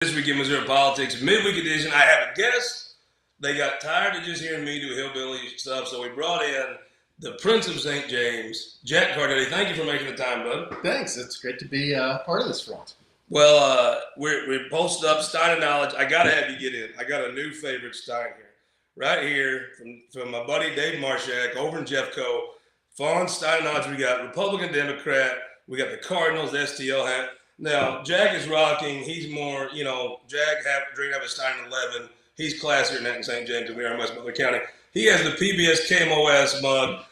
This week in Missouri Politics, midweek edition. I have a guest. They got tired of just hearing me do hillbilly stuff, so we brought in the Prince of St. James, Jack Cardetti. Thank you for making the time, bud. Thanks. It's great to be part of this front. Well, we're posted up, Stein of Knowledge. I got to have you get in. I got a new favorite Stein here. Right here from my buddy Dave Marshak over in Jeffco. Faughn, Stein of Knowledge, we got Republican, Democrat. We got the Cardinals, the STL hat. Now, Jack is rocking. He's more, Jack have a Stein 11. He's classier than that in St. James, and we are in West Butler County. He has the PBS KMOS mug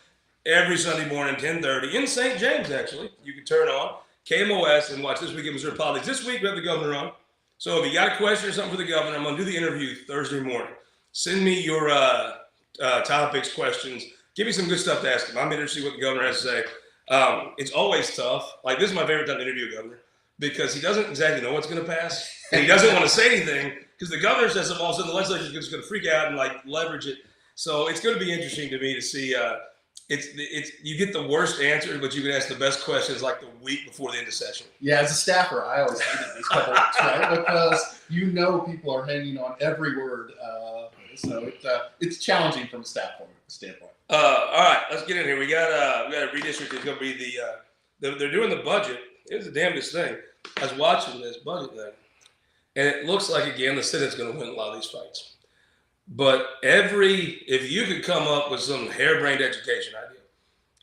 every Sunday morning, 10:30, in St. James, actually. You can turn on KMOS and watch This Week in Missouri Politics. This week, we have the governor on. So if you got a question or something for the governor, I'm going to do the interview Thursday morning. Send me your topics, questions. Give me some good stuff to ask him. I'm interested in what the governor has to say. It's always tough. Like, this is my favorite time to interview a governor, because he doesn't exactly know what's going to pass, and he doesn't want to say anything, because the governor says something, all of a sudden the legislature is just going to freak out and leverage it. So it's going to be interesting to me to see. It's you get the worst answer, but you can ask the best questions like the week before the end of session. Yeah, as a staffer, I always hated these couple weeks, right? Because people are hanging on every word. So it's challenging from a staff standpoint. All right, let's get in here. We got a redistrict. It's going to be they're doing the budget. It's the damnedest thing. I was watching this budget thing, and it looks like, again, the Senate's going to win a lot of these fights. But if you could come up with some harebrained education idea,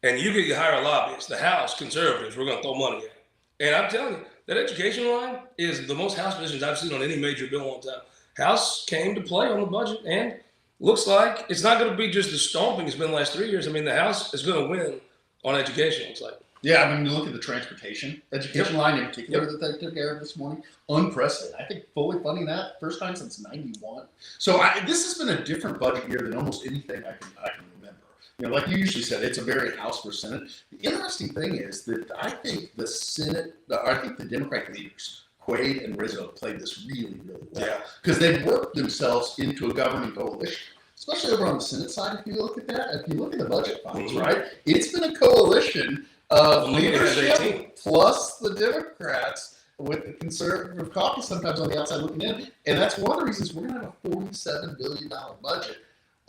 and you could hire a lobbyist, the House, conservatives, we're going to throw money at it. And I'm telling you, that education line is the most House positions I've seen on any major bill in a long time. House came to play on the budget, and looks like it's not going to be just the stomping it's been the last 3 years. I mean, the House is going to win on education, looks like. Yeah, I mean, you look at the transportation education line in particular that they took care of this morning. Unprecedented. I think fully funding that, first time since '91. So this has been a different budget year than almost anything I can remember. Like you usually said, it's a very House versus Senate. The interesting thing is that I think the Senate, the Democratic leaders, Quaid and Rizzo, played this really, really well. Because they've worked themselves into a governing coalition. Especially over on the Senate side, if you look at that, if you look at the budget funds, right? It's been a coalition of leadership plus the Democrats with the conservative caucus sometimes on the outside looking in. And that's one of the reasons we're going to have a $47 billion budget.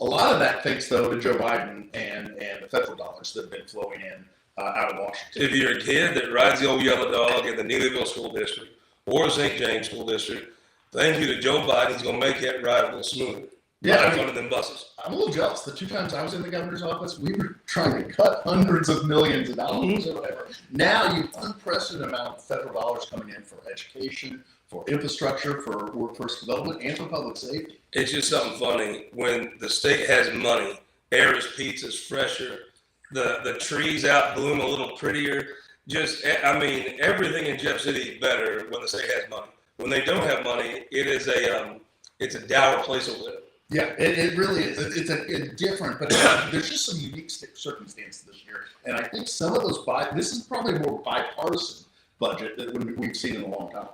A lot of that thanks, though, to Joe Biden and the federal dollars that have been flowing in out of Washington. If you're a kid that rides the old yellow dog in the Neelyville School District or St. James School District, thank you to Joe Biden. He's going to make that ride a little smoother. Yeah, one of them buses. I'm a little jealous. The 2 times I was in the governor's office, we were trying to cut hundreds of millions of dollars or whatever. Now you have unprecedented amount of federal dollars coming in for education, for infrastructure, for workforce development, and for public safety. It's just something funny. When the state has money, Aries pizza's fresher, the trees out bloom a little prettier. Everything in Jeff City is better when the state has money. When they don't have money, it's a dour place to live. Yeah, it really is. It's a different, but there's just some unique circumstances this year. And I think some of those, this is probably a more bipartisan budget than we've seen in a long time.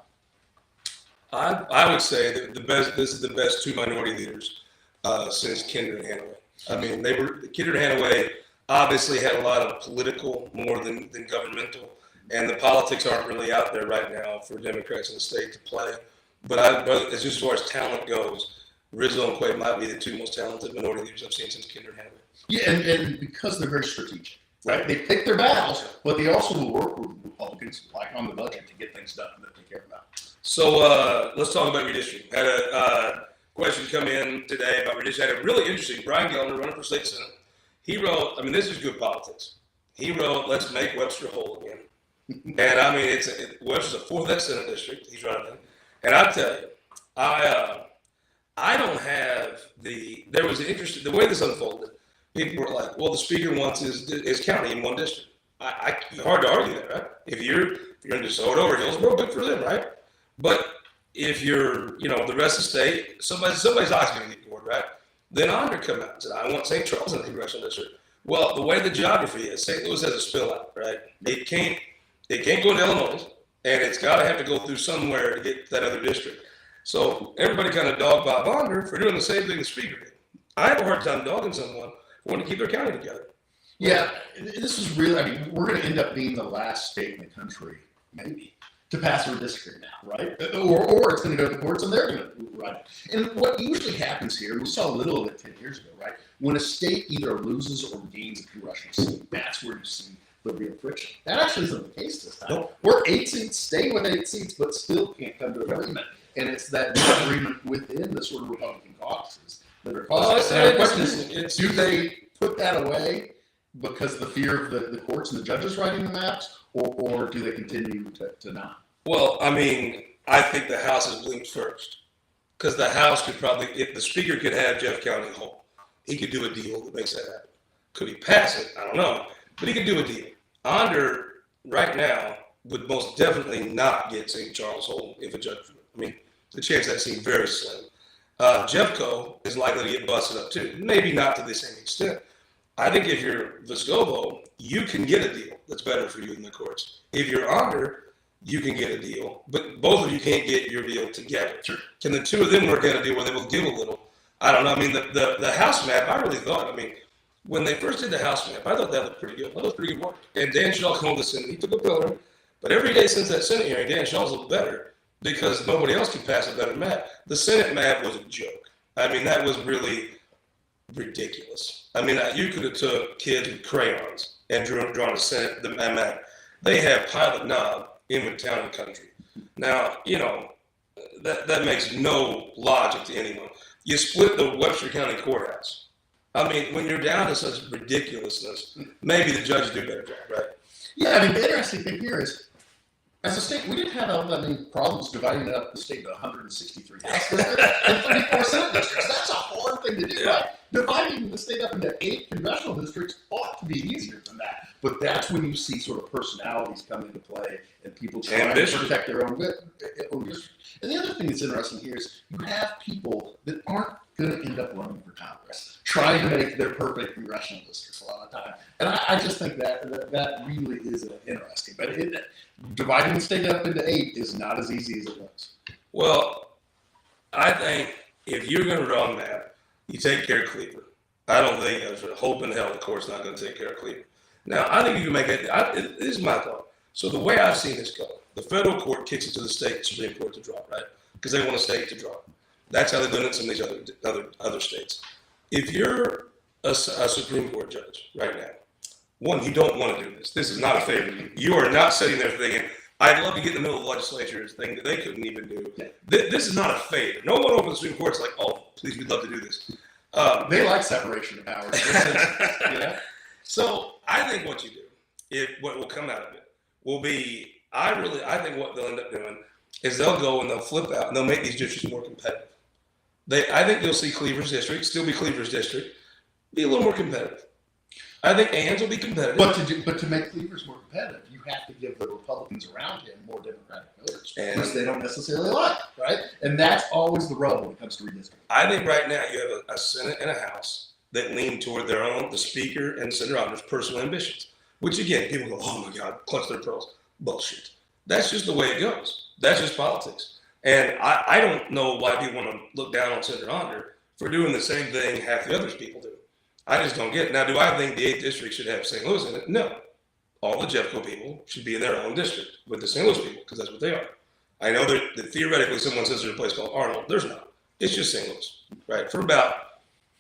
I would say that this is the best 2 minority leaders since Kinder and Hanaway. I mean, Kinder and Hanaway obviously had a lot of political more than governmental, and the politics aren't really out there right now for Democrats in the state to play. But as far as talent goes, Rizzo and Quaid might be the 2 most talented minority leaders I've seen since Kinder and Hanaway. Yeah, and because they're very strategic, right? They pick their battles, but they also will work with Republicans, like on the budget, to get things done that they care about. So let's talk about redistricting. Had a question come in today about redistricting. Had a really interesting, Brian Gellner, running for state senate. He wrote, this is good politics. He wrote, "Let's make Webster whole again." And Webster's the 4th Senate district he's running in. And I tell you, I don't have there was an interest, the way this unfolded, people were like, well, the speaker wants his county in one district. Hard to argue that, right? If you're in DeSoto or Hillsborough, good for them, right? But if you're, the rest of the state, somebody's eyes going to get bored, right? Then Andre come out and said, I want St. Charles in the congressional district. Well, the way the geography is, St. Louis has a spill out, right? It can't go into Illinois, and it's got to have to go through somewhere to get that other district. So everybody kind of dogged Bob Onder for doing the same thing the speaker did. I have a hard time dogging someone who wanted to keep their county together. Yeah, this is really, we're going to end up being the last state in the country, maybe, to pass redistricting now, right? Or it's going to go to the courts and they're going to run it. And what usually happens here, we saw a little of it 10 years ago, right? When a state either loses or gains a congressional seat, that's where you see the real friction. That actually isn't the case this time. Nope. We're 8 seats, staying with 8 seats, but still can't come to an agreement. And it's that disagreement within the sort of Republican caucuses that are causing. The question is, do they put that away because of the fear of the courts and the judges writing the maps, or do they continue to not? Well, I mean, I think the House has blinked first, because the House could probably, if the Speaker could have Jeff County whole, he could do a deal that makes that happen. Could he pass it? I don't know, but he could do a deal. Onder right now would most definitely not get St. Charles whole if a judge. I mean, the chance of that seems very slim. Jeffco is likely to get busted up too. Maybe not to the same extent. I think if you're Vescovo, you can get a deal that's better for you in the courts. If you're Onder, you can get a deal, but both of you can't get your deal together. Sure. Can the two of them work out a deal where they will give a little? I don't know. I mean, the House map, I really thought, I mean, when they first did the House map, I thought that looked pretty good. That was pretty good work. And Dan Shaw came to the Senate. He took a pillar. But every day since that Senate hearing, Dan Shaw's looked better because nobody else could pass a better map. The Senate map was a joke. I mean, that was really ridiculous. I mean, you could have took kids with crayons and drawn a Senate the map. They have Pilot Knob in town and country. Now, you know, that makes no logic to anyone. You split the Webster County Courthouse. I mean, when you're down to such ridiculousness, maybe the judges do a better job, right? Yeah, I mean, the interesting thing here is, as a state, we didn't have all that many problems dividing up the state into 163 House districts and 34 Senate districts. That's a hard thing to do, right? Dividing the state up into 8 congressional districts ought to be easier than that. But that's when you see sort of personalities come into play and people trying to protect their own district. And the other thing that's interesting here is you have people that aren't going to end up running for Congress, trying to make their perfect congressional districts a lot of time. And I just think that really is interesting. But dividing the state up into 8 is not as easy as it looks. Well, I think if you're going to run that, you take care of Cleveland. I don't think there's a hope in hell the court's not going to take care of Cleveland. Now, I think you can make it. This is my thought. So the way I've seen this go, the federal court kicks it to the state Supreme Court to drop, right? Because they want a state to drop. That's how they've done it in some of these other states. If you're a Supreme Court judge right now, one, you don't want to do this. This is not a favor to you. You are not sitting there thinking, I'd love to get in the middle of the legislature's thing that they couldn't even do. This is not a favor. No one over the Supreme Court's like, oh, please, we'd love to do this. They like separation of powers. Yeah. So I think what you do, what will come out of it, will be, I think what they'll end up doing is they'll go and they'll flip out and they'll make these districts more competitive. I think you'll see Cleaver's district, still be Cleaver's district, be a little more competitive. I think Ann's will be competitive. But to make Cleaver's more competitive, you have to give the Republicans around him more Democratic voters, which they don't necessarily like, right? And that's always the rub when it comes to redistricting. I think right now you have a Senate and a House that lean toward their own, the Speaker and Senator Onder's personal ambitions, which again, people go, oh my God, clutch their pearls. Bullshit. That's just the way it goes. That's just politics. And I don't know why people want to look down on Senator Onder for doing the same thing half the other people do. I just don't get it. Now, do I think the 8th district should have St. Louis in it? No. All the Jeffco people should be in their own district with the St. Louis people because that's what they are. I know that theoretically someone says there's a place called Arnold. There's not. It's just St. Louis, right? From about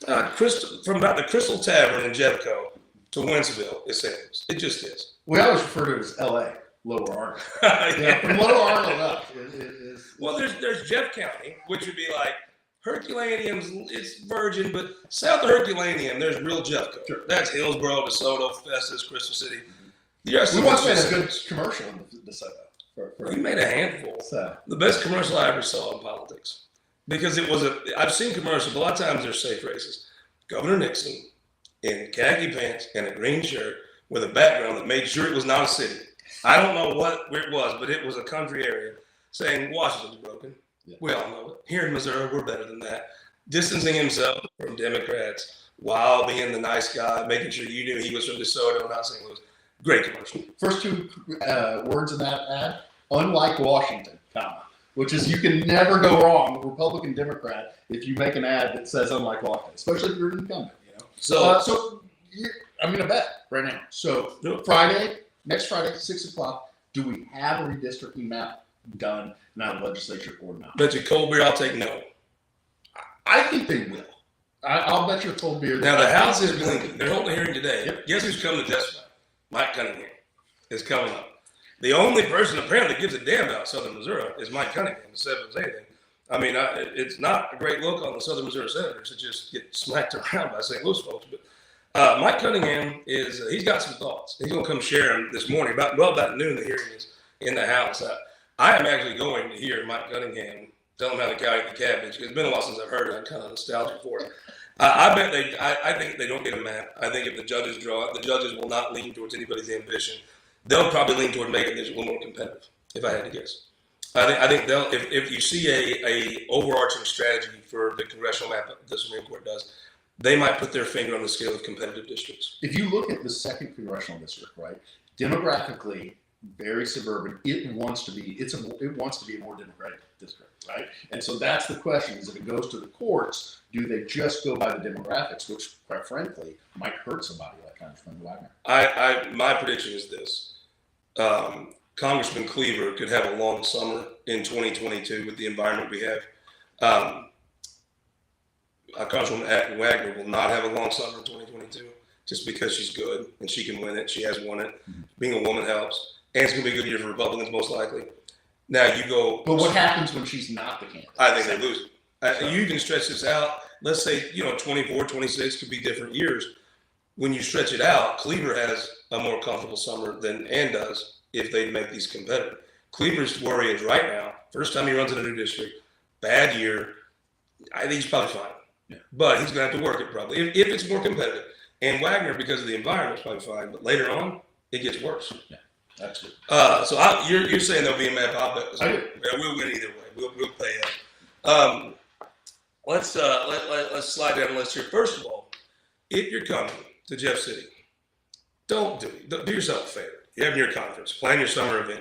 the Crystal Tavern in Jeffco to Wentzville is St. Louis. It just is. We always refer to it as L.A., Lower Arnold. Yeah, from Lower Arnold up is well, there's Jeff County, which would be like Herculaneum's, it's virgin, but south of Herculaneum, there's real Jeffco. Sure. That's Hillsboro, DeSoto, Festus, Crystal City. We once made a good commercial in DeSoto. We made a handful. So. The best commercial I ever saw in politics. Because I've seen commercials, but a lot of times they're safe races. Governor Nixon in khaki pants and a green shirt with a background that made sure it was not a city. I don't know where it was, but it was a country area saying Washington's broken. Yeah. We all know it. Here in Missouri, we're better than that. Distancing himself from Democrats while being the nice guy, making sure you knew he was from DeSoto, not St. Louis. Great commercial. First 2 words in that ad, unlike Washington, comma, which is you can never go wrong, Republican, Democrat, if you make an ad that says unlike Washington, especially if you're an incumbent, you know. So I'm going to bet right now. So next Friday, 6 o'clock, Do we have a redistricting map done, not a legislature or not? Bet you cold beer, I'll take no. I think they will. I'll bet you a cold beer. Now, the House is blinking. They're holding a hearing today. Yep. Guess who's coming to testify? Mike Cunningham is coming up. The only person apparently gives a damn about Southern Missouri is Mike Cunningham, instead of anything. I mean, it's not a great look on the Southern Missouri senators to just get smacked around by St. Louis folks. But Mike Cunningham he's got some thoughts. He's going to come share them this morning. About noon, the hearing is in the House. I am actually going to hear Mike Cunningham tell him how to carry the cabbage. It's been a while since I've heard it. I'm kind of nostalgic for it. I think they don't get a map. I think if the judges draw it, the judges will not lean towards anybody's ambition. They'll probably lean toward making this a little more competitive, if I had to guess. I think they'll, if you see a overarching strategy for the congressional map that the Supreme Court does, they might put their finger on the scale of competitive districts. If you look at the second congressional district, right, demographically very suburban, it wants to be a more democratic district, right? And so that's the question: is if it goes to the courts, do they just go by the demographics, which, quite frankly, might hurt somebody like Congressman Wagner? My prediction is this. Congressman Cleaver could have a long summer in 2022 with the environment we have. Congresswoman Wagner will not have a long summer in 2022 just because she's good and she can win it. She has won it. Being a woman helps. And it's going to be a good year for Republicans, most likely. Now you go. But what happens when she's not the candidate? I think they lose it. You can stretch this out. Let's say, 24, 26 could be different years. When you stretch it out, Cleaver has a more comfortable summer than Ann does if they make these competitive. Cleaver's worry is right now, first time he runs in a new district, bad year. I think he's probably fine. Yeah. But he's going to have to work it probably if it's more competitive. And Wagner, because of the environment, is probably fine. But later on, it gets worse. Yeah, that's good. So you're saying there'll be a map? I bet. Yeah, we'll win either way. We'll play it. Let's slide down the list here. First of all, if you're coming to Jeff City, do yourself a favor. You're having your conference, plan your summer event.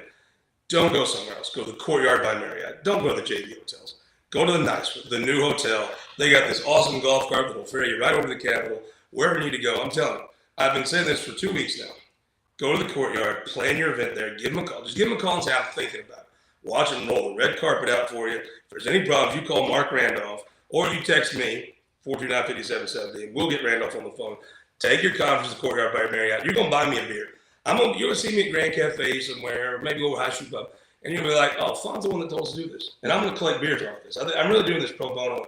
Don't go somewhere else. Go to the Courtyard by Marriott. Don't go to the JV hotels. Go to the nice one, the new hotel. They got this awesome golf cart that will ferry you right over to the Capitol, wherever you need to go. I'm telling you, I've been saying this for 2 weeks now. Go to the Courtyard, plan your event there, give them a call. Just give them a call and say, I'm thinking about it. Watch them roll the red carpet out for you. If there's any problems, you call Mark Randolph or you text me, 429-5770, and we'll get Randolph on the phone. Take your conference to the Courtyard by Marriott. You're going to buy me a beer. You're going to see me at Grand Cafe somewhere, or maybe over High Shoe Pub. And you'll be like, oh, Faughn's the one that told us to do this. And I'm going to collect beers off this. I'm really doing this pro bono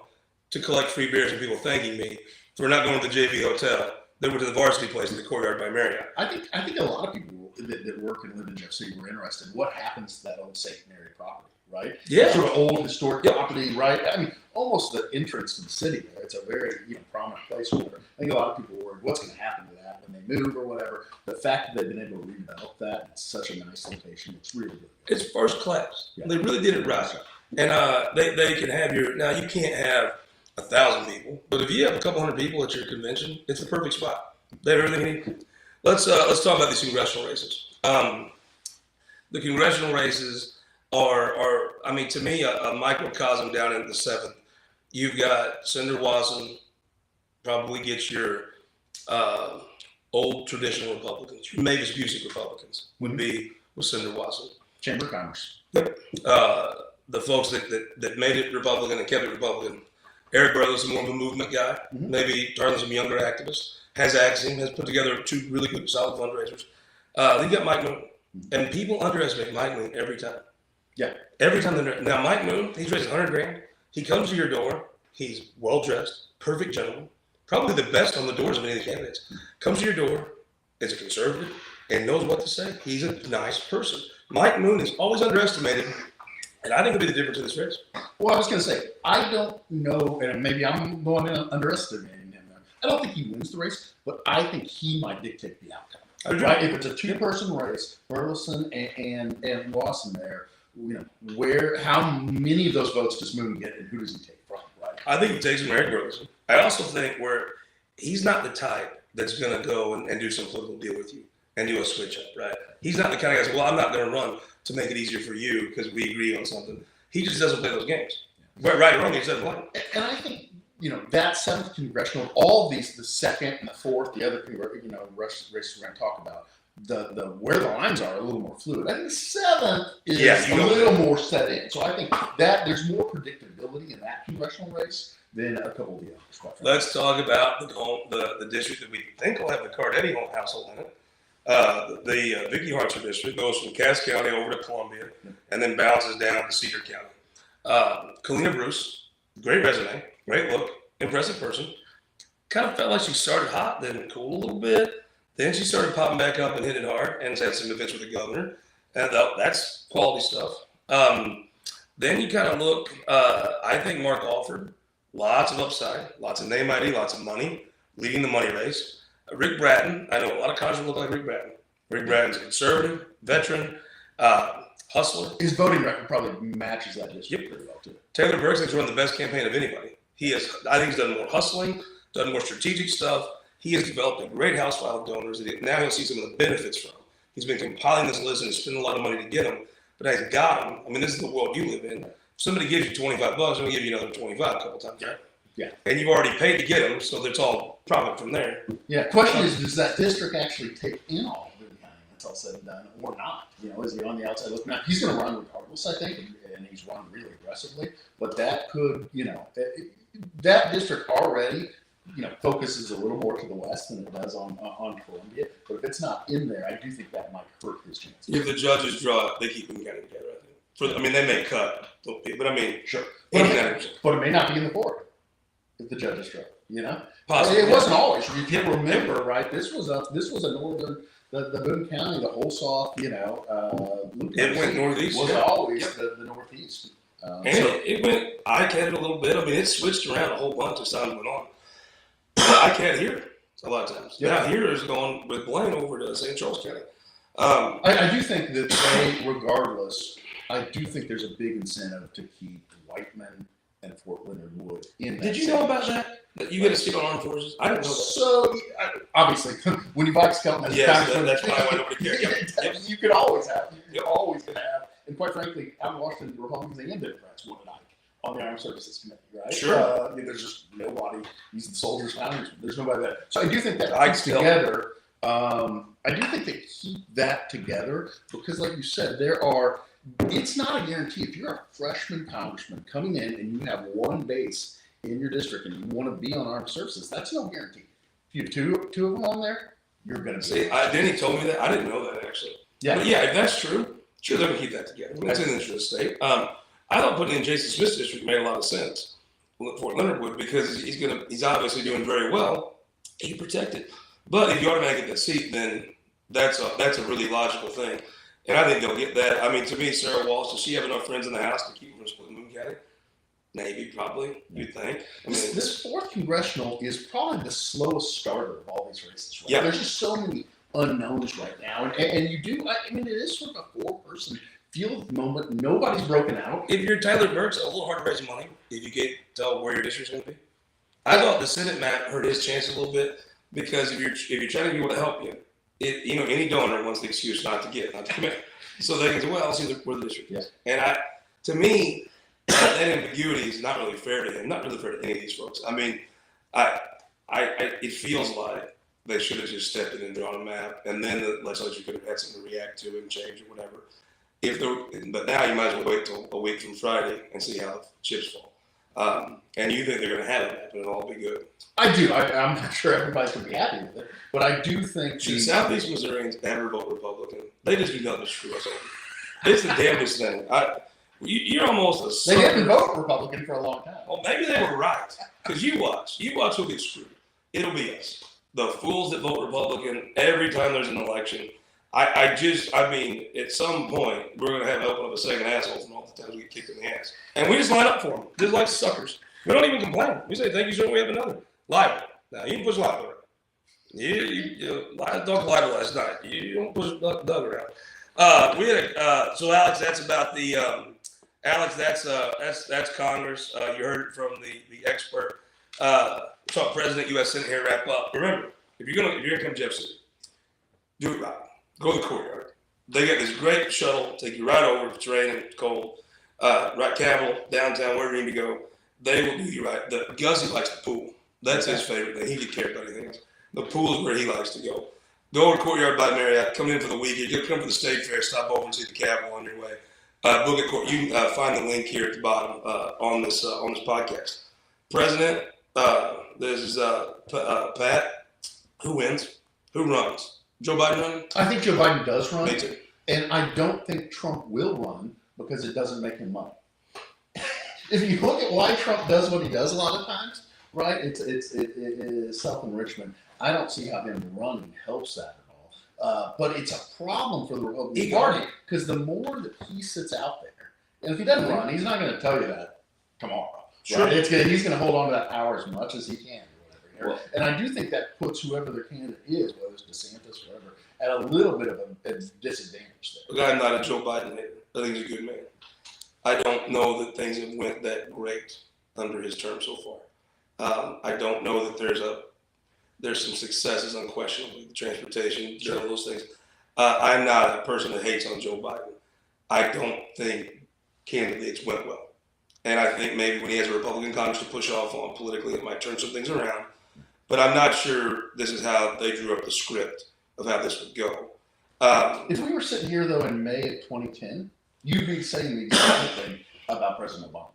to collect free beers from people thanking me for not going to the JV hotel. They went to the varsity place in the Courtyard by Marriott. I think a lot of people that work and live in Jeff City were interested in what happens to that old Satan area property, right? Yeah. Sort of old historic property, right? I mean, almost the entrance to the city there. It's a very prominent place where I think a lot of people were worried what's going to happen to that when they move or whatever. The fact that they've been able to redevelop that, it's such a nice location. It's really good. It's first class. Yeah. They really did it right. And they can have now you can't have 1,000 people, but if you have a couple hundred people at your convention, it's the perfect spot. They have everything you need. Let's talk about these congressional races. The congressional races are I mean, to me, a microcosm down in the 7th. You've got Senator Watson, probably gets your old traditional Republicans, your Mavis Busick Republicans would be with Senator Watson. Chamber of Commerce. Yep. The folks that made it Republican and kept it Republican. Eric Burley's more of a movement guy, maybe targeting some younger activists. Has Axiom, has put together 2 really good, solid fundraisers. They've got Mike Moon. And people underestimate Mike Moon every time. Yeah. Every time. Now, Mike Moon, he's raised $100,000. He comes to your door. He's well-dressed, perfect gentleman, probably the best on the doors of any of the candidates. Comes to your door, is a conservative, and knows what to say. He's a nice person. Mike Moon is always underestimated, and I think it'll be the difference in this race. Well, I was going to say, I don't know, and maybe I'm going in underestimating him. I don't think he wins the race, but I think he might dictate the outcome. Right? If it's a 2-person race, Burleson and Lawson there, how many of those votes does Moon get, and who does he take from? Right? I think he takes from Eric Burleson. I also think where he's not the type that's going to go and do some political deal with you and do a switch up, right? He's not the kind of guy that says, well, I'm not going to run to make it easier for you because we agree on something. He just doesn't play those games. Right or wrong, he doesn't play. And I think, that 7th congressional, all of these, the 2nd and the 4th, the other races we're going to talk about, the where the lines are a little more fluid. I think 7th is Yeah, a little more set in. So I think that there's more predictability in that congressional race than a couple of the others. Quite frankly. Let's talk about the district that we think will have the Cardetti household in it. The Vicky Hartzer district goes from Cass County over to Columbia and then bounces down to Cedar County. Kalina Bruce, great resume, great look, impressive person. Kind of felt like she started hot, then cooled a little bit. Then she started popping back up and hitting hard and had some events with the governor. And that's quality stuff. Then you kind of look, I think Mark Alford, lots of upside, lots of name ID, lots of money, leading the money race. Rick Bratton, I know a lot of college look like Rick Bratton. Rick Bratton's a conservative, veteran, hustler. His voting record probably matches that district pretty well, too. Taylor Burks has run the best campaign of anybody. I think he's done more hustling, done more strategic stuff. He has developed a great house file of donors that now he'll see some of the benefits from. He's been compiling this list and spending a lot of money to get them, but he's got them. I mean, this is the world you live in. If somebody gives you $25, they're going to give you another 25 a couple times, right? Yeah. And you've already paid to get them, so it's all profit from there. Yeah. Question is, does that district actually take in all of Boone County? That's all said and done, or not? Is he on the outside looking out? He's going to run regardless, I think, and he's run really aggressively. But that could, that district already, focuses a little more to the west than it does on Columbia. But if it's not in there, I do think that might hurt his chances. If the judges draw it, they keep Boone County together, I think. They may cut, but I mean, Sure. 89%. But it may not be in the fourth if the judges draw it, Possibly. It wasn't always. If you remember, right, this was a northern, the Boone County, the whole soft, It went northeast. was always the northeast. And it went ICAD a little bit. I mean, it switched around a whole bunch as time went on. ICAD here a lot of times. Yeah. Now here is going with Blaine over to St. Charles County. I do think that regardless, I do think there's a big incentive to keep Whiteman and Fort Leonard Wood in that. Did you know about that? That you get a seat on armed forces? I didn't know that. So, obviously, when you buy Skelton as That's probably why nobody cared. Yep. You could always have. You're always going to have. And quite frankly, out in Washington, the Republicans and Democrats wanted Ike on the Armed Services Committee, right? Sure. There's just nobody. He's the soldiers' congressman. There's nobody there. So I do think that Ike's keeps together. I do think they keep that together because, like you said, it's not a guarantee. If you're a freshman congressman coming in and you have one base in your district and you want to be on armed services, that's no guarantee. If you have two of them on there, you're going to be. See, Denny told me that. I didn't know that actually. Yeah. But yeah, if that's true, sure, they're going to keep that together. That's in the interest of the state. I thought putting in Jason Smith's district made a lot of sense. Fort Leonard Wood, because he's obviously doing very well. He protected. But if you automatically get that seat, then that's a really logical thing. And I think they'll get that. I mean, to me, Sarah Walsh, does she have enough friends in the House to keep her from splitting Boone County? Maybe, probably, you'd think. I mean, this 4th congressional is probably the slowest starter of all these races. Right? Yeah. There's just so many unknowns right now. And you do, it is sort of a 4-person field at the moment. Nobody's broken out. If you're Tyler Burks, it's a little hard to raise money if you can't tell where your district's going to be. I thought the Senate map hurt his chance a little bit because if you're trying to get people to help you, any donor wants the excuse not to commit. So they can say, well, I'll see where the district is. And to me, that ambiguity is not really fair to him, not really fair to any of these folks. I mean, it feels like they should have just stepped in and drawn a map, and then the legislature could have had something to react to and change or whatever. But now you might as well wait till a week from Friday and see how the chips fall. And you think they're going to have it, and it'll all be good. I do. I'm not sure everybody's going to be happy with it, but I do think the Southeast Missourians ever vote Republican? They just do nothing to screw us over. It's the damnedest thing. You're almost a sucker. They didn't vote Republican for a long time. Well, maybe they were right. Because you watch who'll get screwed. It'll be us. The fools that vote Republican every time there's an election. I mean, at some point, we're going to have to open up a second asshole from all the times we get kicked in the ass. And we just line up for them, just like suckers. We don't even complain. We say, thank you, sir, we have another. Libel. Now, you can push libel around. I talked libel last night. You don't push Doug around. So Alex, that's about the that's Congress. You heard it from the expert. Talk President, U.S. Senate here. Wrap up. Remember, if you're gonna come to Jeff City, do it right. Go to the courtyard. They got this great shuttle take you right over if it's raining, it's cold. Right, Capitol, downtown, wherever you need to go. They will do you right. Guzzy likes the pool. That's his favorite thing. He could care about anything else. The pool is where he likes to go. Go over to Courtyard by Marriott. Come in for the weekend. You come for the State Fair. Stop over and see the Capitol on your way. Book at Court. You can find the link here at the bottom on this podcast. President, this is Pat. Who wins? Who runs? Joe Biden running? I think Joe Biden does run. Me too. And I don't think Trump will run because it doesn't make him money. If you look at why Trump does what he does a lot of times, right? It is self-enrichment. I don't see how him running helps that at all. But it's a problem for the Republican Party because the more that he sits out there, and if he doesn't run, he's not going to tell you that tomorrow. Sure. Right? He's going to hold on to that power as much as he can. Or whatever. Well, and I do think that puts whoever their candidate is, whether it's DeSantis or whatever, at a little bit of a disadvantage there. I'm not a Joe Biden hater. I think he's a good man. I don't know that things have went that great under his term so far. I don't know that there's some successes unquestionably, the transportation, all those things. I'm not a person that hates on Joe Biden. I don't think candidly it's went well. And I think maybe when he has a Republican Congress to push off on politically, it might turn some things around. But I'm not sure this is how they drew up the script of how this would go. If we were sitting here, though, in May of 2010, you'd be saying the exact thing about President Obama.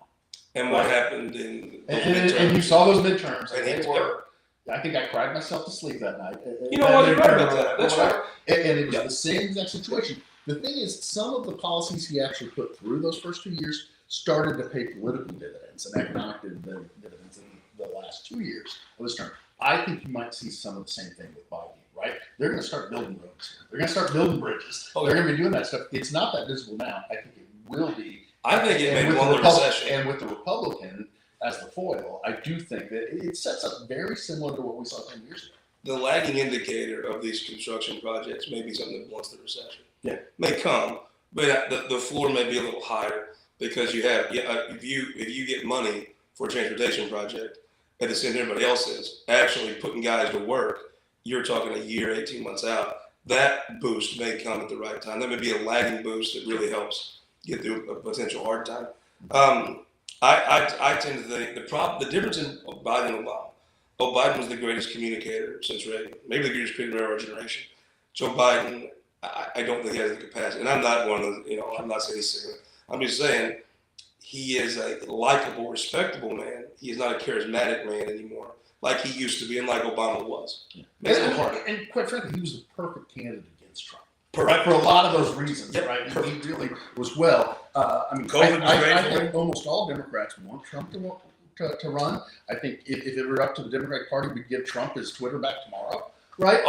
And what happened in those midterms. And you saw those midterms. And they were, I think I cried myself to sleep that night. You know what? You're right about that. That's right. And it was the same exact situation. The thing is, some of the policies he actually put through those first 2 years started to pay political dividends and economic dividends in the last 2 years of his term. I think you might see some of the same thing with Biden, right? They're going to start building roads here. They're going to start building bridges. They're going to be doing that stuff. It's not that visible now. I think it will be. I think it may blow the recession. And with the Republican as the foil, I do think that it sets up very similar to what we saw 10 years ago. The lagging indicator of these construction projects may be something that blunts the recession. Yeah. May come, but the floor may be a little higher because you have if you get money for a transportation project at the same time everybody else is actually putting guys to work, you're talking a year, 18 months out. That boost may come at the right time. That may be a lagging boost that really helps get through a potential hard time. I tend to think the difference in Biden and Obama. Biden was the greatest communicator since Reagan, maybe the greatest communicator of our generation. Joe Biden, I don't think he has the capacity. And I'm not one of the, I'm not saying he's sick. I'm just saying he is a likable, respectable man. He is not a charismatic man anymore, like he used to be and like Obama was. Yeah. And quite frankly, he was the perfect candidate against Trump. Right, for a lot of those reasons, right? He really was well. I think almost all Democrats want Trump to run. I think if it were up to the Democratic Party, we'd give Trump his Twitter back tomorrow, right?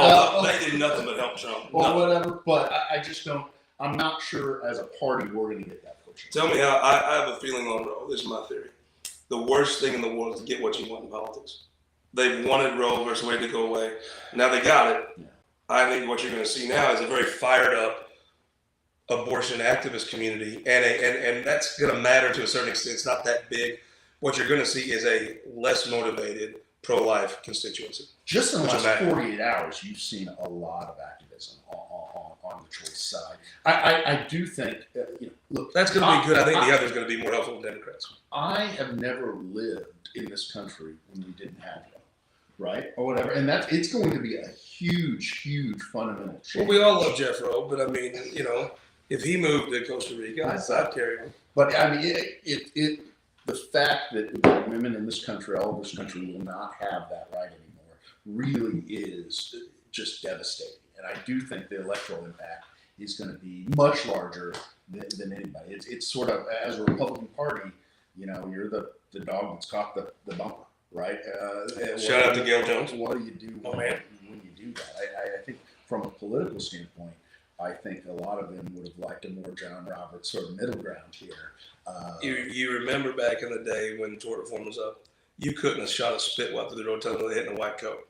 They did nothing but help Trump. Or whatever, but I just don't, I'm not sure as a party we're going to get that push. Tell me how, I have a feeling on Roe. This is my theory. The worst thing in the world is to get what you want in politics. They wanted Roe versus Wade to go away. Now they got it. Yeah. I think what you're going to see now is a very fired up abortion activist community, and that's going to matter to a certain extent. It's not that big. What you're going to see is a less motivated pro-life constituency. Just in the last 48 hours, you've seen a lot of activism on the choice side. I do think, look, that's going to be good. I think the other is going to be more helpful than Democrats. I have never lived in this country when we didn't have one. Right, or whatever, and it's going to be a huge fundamental change. Well, we all love Jeff Rowe, but I mean, if he moved to Costa Rica, I'd carry him. But I mean, the fact that women in this country, all of this country, will not have that right anymore, really is just devastating. And I do think the electoral impact is going to be much larger than anybody. It's sort of, as a Republican Party, you're the dog that's caught the bumper. Right. Shout out to Gail Jones. What do you do when you do that? I think from a political standpoint, I think a lot of them would have liked a more John Roberts sort of middle ground here. You remember back in the day when tort reform was up, you couldn't have shot a spit while through the road telling them they hit in a white coat.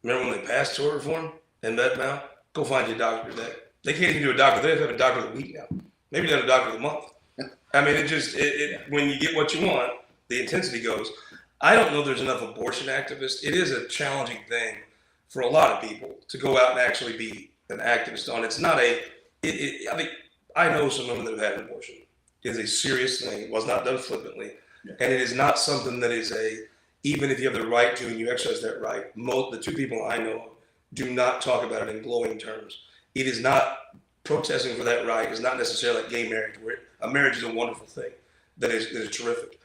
Remember when they passed tort reform and that now? Go find your doctor today. They can't even do a doctor. They have a doctor of the week now. Maybe they have a doctor of the month. I mean, when you get what you want, the intensity goes. I don't know there's enough abortion activists. It is a challenging thing for a lot of people to go out and actually be an activist on. It's not I know some women that have had an abortion. It is a serious thing. It was not done flippantly. Yeah. And it is not something that is even if you have the right to and you exercise that right, the two people I know do not talk about it in glowing terms. It is not protesting for that right. It's not necessarily like gay marriage, where a marriage is a wonderful thing that is terrific.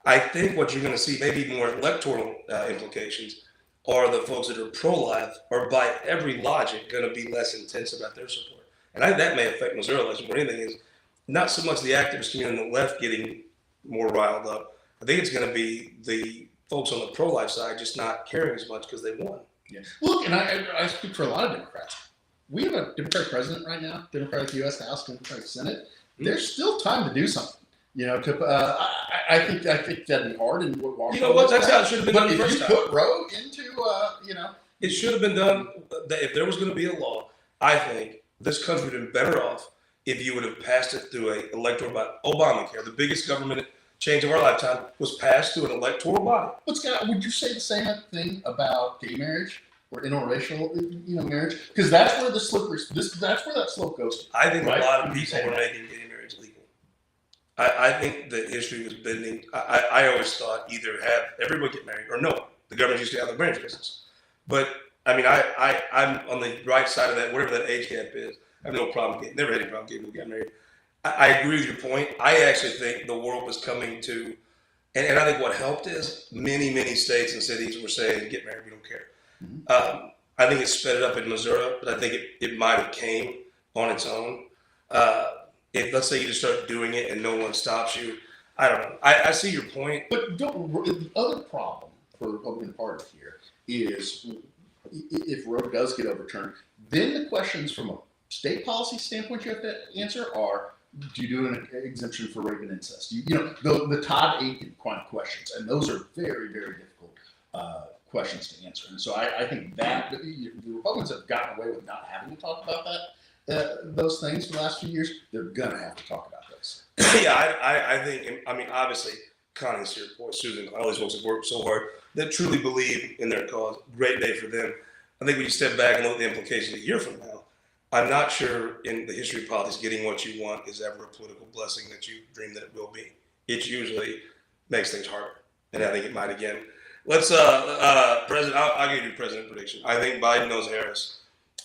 I think what you're going to see, maybe more electoral implications, are the folks that are pro-life are by every logic going to be less intense about their support. And that may affect Missouri election more than anything is not so much the activist community on the left getting more riled up. I think it's going to be the folks on the pro-life side just not caring as much because they won. Yeah. Look, and I speak for a lot of Democrats. We have a Democratic president right now, Democratic U.S. House, Democratic Senate. There's still time to do something. You know, I think that'd be hard. And you know what? That's how it should have been done the first first time. time. Put Roe into, you know, it should have been done. If there was going to be a law, I think this country would have been better off if you would have passed it through an electoral body. Obamacare, the biggest government change of our lifetime, was passed through an electoral body. But Scott, would you say the same thing about gay marriage or interracial, marriage? Because that's where the slippery. That's where that slope goes. I think right? a lot of people were making gay marriage legal. I think the history was bending. I always thought either have everyone get married or no. The government used to have the marriage business. But I mean, I'm on the right side of that, whatever that age gap is. I have no problem getting, never had any problem getting people get married. I agree with your point. I actually think the world was coming to, and I think what helped is many states and cities were saying, get married, we don't care. Mm-hmm. I think it sped it up in Missouri, but I think it might have came on its own. If let's say you just start doing it and no one stops you, I don't know. I see your point. But the other problem for the Republican Party here is if Roe does get overturned, then the questions from a state policy standpoint you have to answer are, do you do an exemption for rape and incest? The Todd Aiken kind of questions, and those are very difficult questions to answer. And so I think that the Republicans have gotten away with not having to talk about those things for the last few years. They're gonna have to talk about those. Yeah, I think. I mean, obviously, Connie's here, boy, Susan, all these folks have worked so hard that truly believe in their cause. Great day for them. I think when you step back and look at the implications a year from now, I'm not sure in the history of politics getting what you want is ever a political blessing that you dream that it will be. It usually makes things harder, and I think it might again. Let's President. I'll give you a president prediction. I think Biden knows Harris.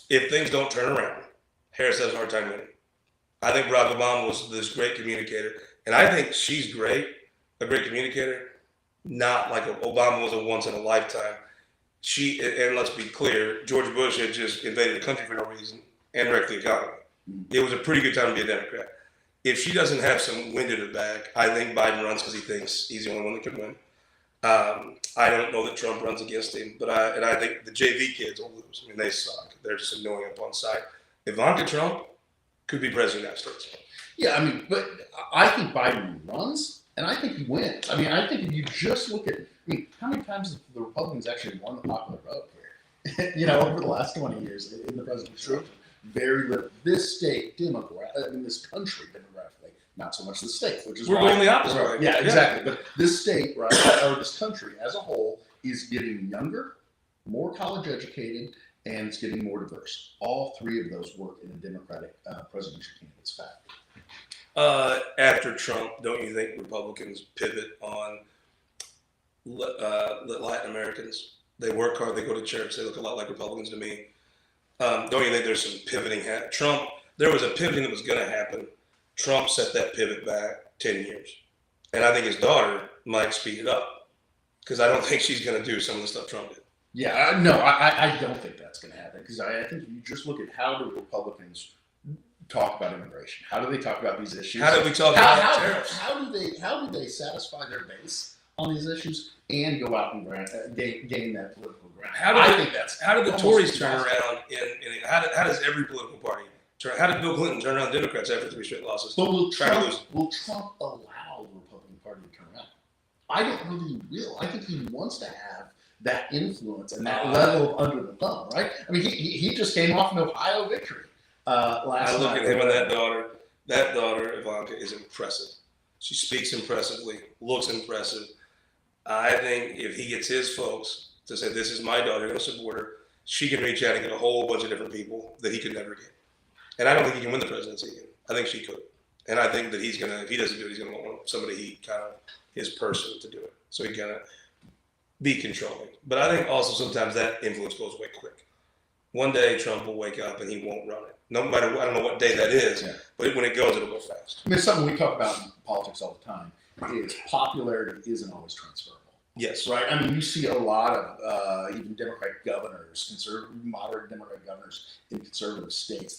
If things don't turn around, Harris has a hard time winning. I think Barack Obama was this great communicator, and I think she's great, a great communicator. Not like Obama was a once in a lifetime. And let's be clear, George Bush had just invaded the country for no reason and wrecked the economy. It was a pretty good time to be a Democrat. If she doesn't have some wind in her back, I think Biden runs because he thinks he's the only one that can win. I don't know that Trump runs against him, but I think the JV kids will lose. I mean, they suck. They're just annoying up on sight. Ivanka Trump could be president of the United States. Yeah, I mean, but I think Biden runs, and I think he wins. I mean, I think if you just look at, how many times have the Republicans actually won the popular vote here? Over the last 20 years in the presidential election. Very little. This state, this country demographically, not so much the state, which is we're going the opposite way. Yeah, exactly. But this state, right, or this country as a whole, is getting younger, more college educated, and it's getting more diverse. All three of those work in a Democratic presidential candidate's favor. After Trump, don't you think Republicans pivot on Latin Americans? They work hard, they go to church, they look a lot like Republicans to me. Don't you think there's some pivoting? There was a pivoting that was going to happen. Trump set that pivot back 10 years. And I think his daughter might speed it up because I don't think she's going to do some of the stuff Trump did. Yeah, no, I don't think that's going to happen because I think you just look at how do Republicans talk about immigration? How do they talk about these issues? How do we talk about tariffs? How do they satisfy their base on these issues and go out and gain that political ground? How did the Tories turn around? How does every political party turn? How did Bill Clinton turn around Democrats after 3 straight losses? But will Trump allow the Republican Party to turn around? I don't really will. I think he wants to have that influence and that level of under the thumb, right? I mean, he just came off an Ohio victory last night. I look at him and that daughter. That daughter, Ivanka, is impressive. She speaks impressively, looks impressive. I think if he gets his folks to say, this is my daughter, going to support her, she can reach out and get a whole bunch of different people that he could never get. And I don't think he can win the presidency again. I think she could. And I think that if he doesn't do it, he's going to want somebody his person to do it. So he kind of be controlling. But I think also sometimes that influence goes away quick. one day Trump will wake up and he won't run it. No matter I don't know what day that is, but when it goes, it'll go fast. I mean, it's something we talk about in politics all the time. Is popularity isn't always transferable. Yes. Right. I mean, you see a lot of even Democratic governors, conservative, moderate Democratic governors in conservative states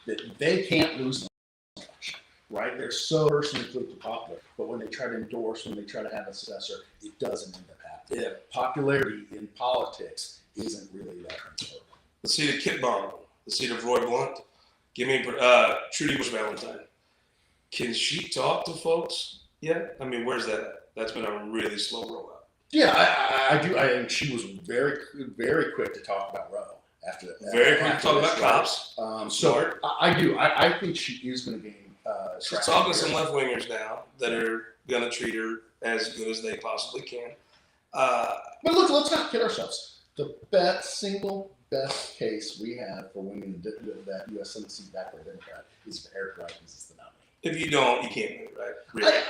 that they can't lose an election. Right. They're so personally politically popular, but when they try to endorse, when they try to have a successor, it doesn't end up happening. Yeah. Popularity in politics isn't really that transferable. The seat of Kit Bond, the seat of Roy Blunt. Give me Trudy Bush Valentine. Can she talk to folks yet? I mean, where's that at? That's been a really slow rollout. Yeah, I do. I think she was very, very quick to talk about Roe after that. Very quick to talk about cops. So I do. I think she is going to gain. She's talking to some left wingers now that are going to treat her as good as they possibly can. But look, let's not kid ourselves. The single best case we have for winning that U.S. Senate seat back for a Democrat is if Eric Greitens is the nominee. If you don't, you can't win, right? Really.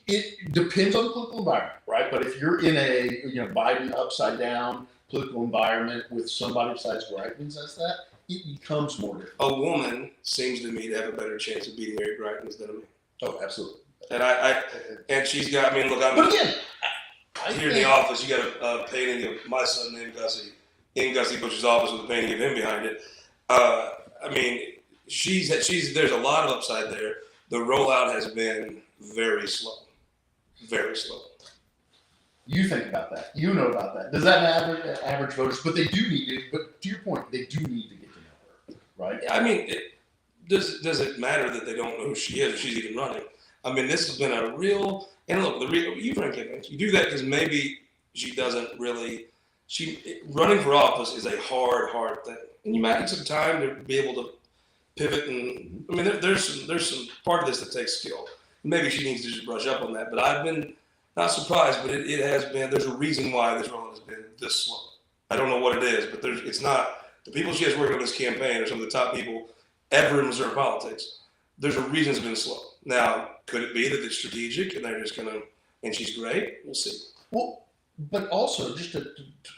It depends on the political environment, right? But if you're in a Biden upside down political environment with somebody besides Greitens as that, it becomes more difficult. A woman seems to me to have a better chance of beating Eric Greitens than a man. Oh, absolutely. And she's got. I mean, look, I'm. But again, here in the office, you got a painting of my son named Gussie in Gussie Bush's office with a painting of him behind it. I mean, there's a lot of upside there. The rollout has been very slow, very slow. You think about that. You know about that. Does that matter average voters? But they do need it. But to your point, they do need to get to know her, right? I mean, does it matter that they don't know who she is or she's even running? I mean, this has been a real. And look, you do that because maybe she doesn't really. Running for office is a hard thing, and you might need some time to be able to pivot. And I mean, there's some part of this that takes skill. Maybe she needs to just brush up on that. But I've been not surprised, but it has been. There's a reason why this role has been this slow. I don't know what it is, but it's not the people she has working on this campaign are some of the top people ever in Missouri politics. There's a reason it's been slow. Now, could it be that it's strategic and they're just gonna and she's great? We'll see. Well, but also just to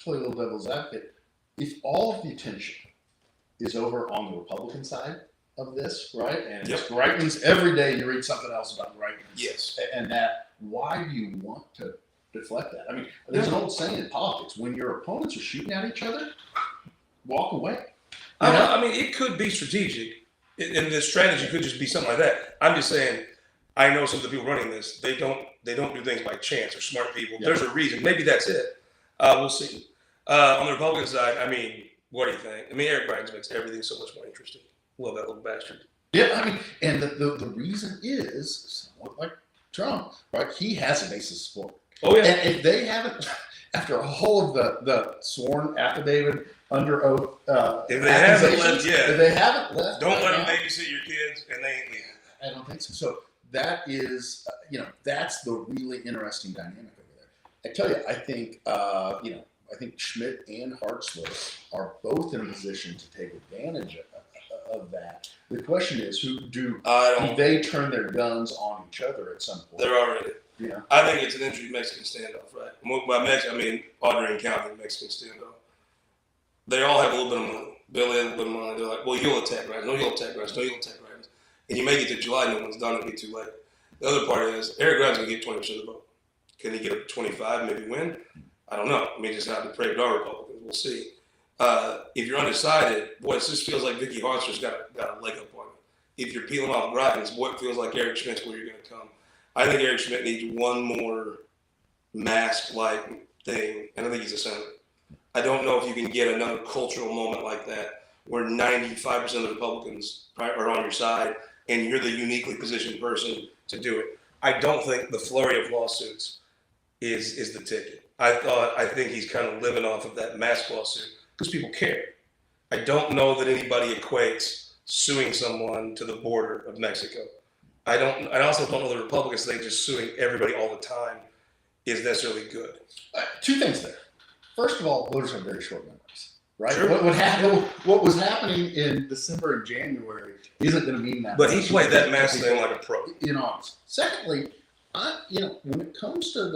play a little devil's advocate, if all of the attention is over on the Republican side of this, right? And it's Greitens every day you read something else about Greitens. Yes. And that, why do you want to deflect that? I mean, there's an old saying in politics: when your opponents are shooting at each other, walk away. I mean, it could be strategic, and the strategy could just be something like that. I'm just saying. I know some of the people running this. They don't do things by chance. They're smart people. There's a reason. Maybe that's it. We'll see. On the Republican side, I mean, what do you think? I mean, Eric Greitens makes everything so much more interesting. Love that little bastard. Yeah, I mean, and the reason is somewhat like Trump, right? He has a base of support. Oh yeah. And if they haven't, after all of the sworn affidavit under oath, if they haven't left yet, don't let them babysit your kids, and they ain't leaving. I don't think so. So that is, that's the really interesting dynamic over there. I tell you, I think, I think Schmidt and Hartzler are both in a position to take advantage of that. The question is, do they turn their guns on each other at some point? They're already. Yeah. I think it's an entry Mexican standoff, right? By Mexican, I mean Audrey and County Mexican standoff. They all have a little bit of money. Billy has a little bit of money. They're like, well, you'll attack right. No, you'll attack right. No, you'll attack right. And you make it to July, no one's done, it'll be too late. The other part is, Eric Greitens going to get 20% of the vote. Can he get a 25, maybe win? I don't know. I mean, just have to pray to our Republicans. We'll see. If you're undecided, boy, it just feels like Vicky Hartzler's got a leg up on it. If you're peeling off Greitens, boy, it feels like Eric Schmidt's where you're going to come. I think Eric Schmidt needs one more mask-like thing, and I think he's a senator. I don't know if you can get another cultural moment like that where 95% of the Republicans are on your side, and you're the uniquely positioned person to do it. I don't think the flurry of lawsuits is the ticket. I think he's kind of living off of that mask lawsuit because people care. I don't know that anybody equates suing someone to the border of Mexico. I also don't know the Republicans think just suing everybody all the time is necessarily good. Two things there. First of all, voters have very short memories. Right. Sure. What was happening in December and January isn't going to mean that. But he played that mask thing like a pro. In August. Secondly, when it comes to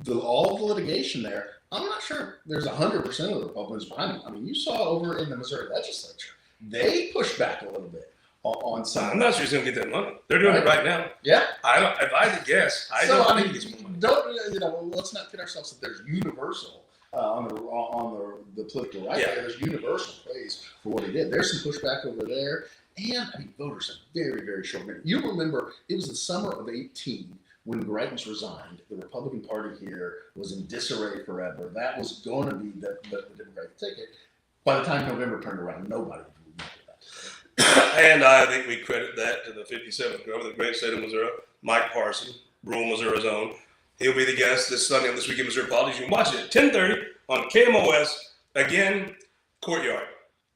the all of the litigation there, I'm not sure there's 100% of the Republicans behind him. I mean, you saw over in the Missouri legislature, they pushed back a little bit on some. I'm not sure he's going to get that money. They're doing it right now. Yeah. I don't. If I had to guess, I don't think he gets more money. Let's not kid ourselves that there's universal on the political right. Yeah. There's universal praise for what he did. There's some pushback over there, and I mean, voters have very, very short memory. You remember it was the summer of '18 when Greitens resigned. The Republican Party here was in disarray forever. That was going to be the Democratic ticket. By the time November turned around, nobody would remember that. And I think we credit that to the 57th governor, the great state of Missouri, Mike Parson, rural Missouri's own. He'll be the guest this Sunday on This Week in Missouri Politics. You can watch it at 10:30 on KMOS. Again, Courtyard.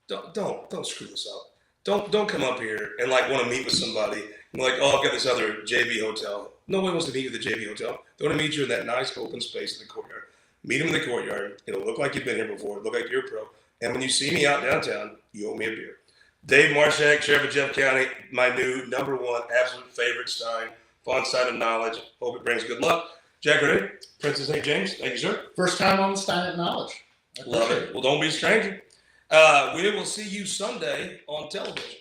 Don't screw this up. Don't come up here and like want to meet with somebody and like, oh, I've got this other JV hotel. Nobody wants to meet you at the JV hotel. They want to meet you in that nice open space in the Courtyard. Meet them in the Courtyard. It'll look like you've been here before. It'll look like you're a pro. And when you see me out downtown, you owe me a beer. Dave Marshak, Sheriff of Jeff County, my new #1 absolute favorite Stein, Faughn Stein of Knowledge. Hope it brings good luck. Jack Ready, Princess St. James, thank you, sir. First time on Stein at Knowledge. Love it. Well, don't be a stranger. We will see you Sunday on television.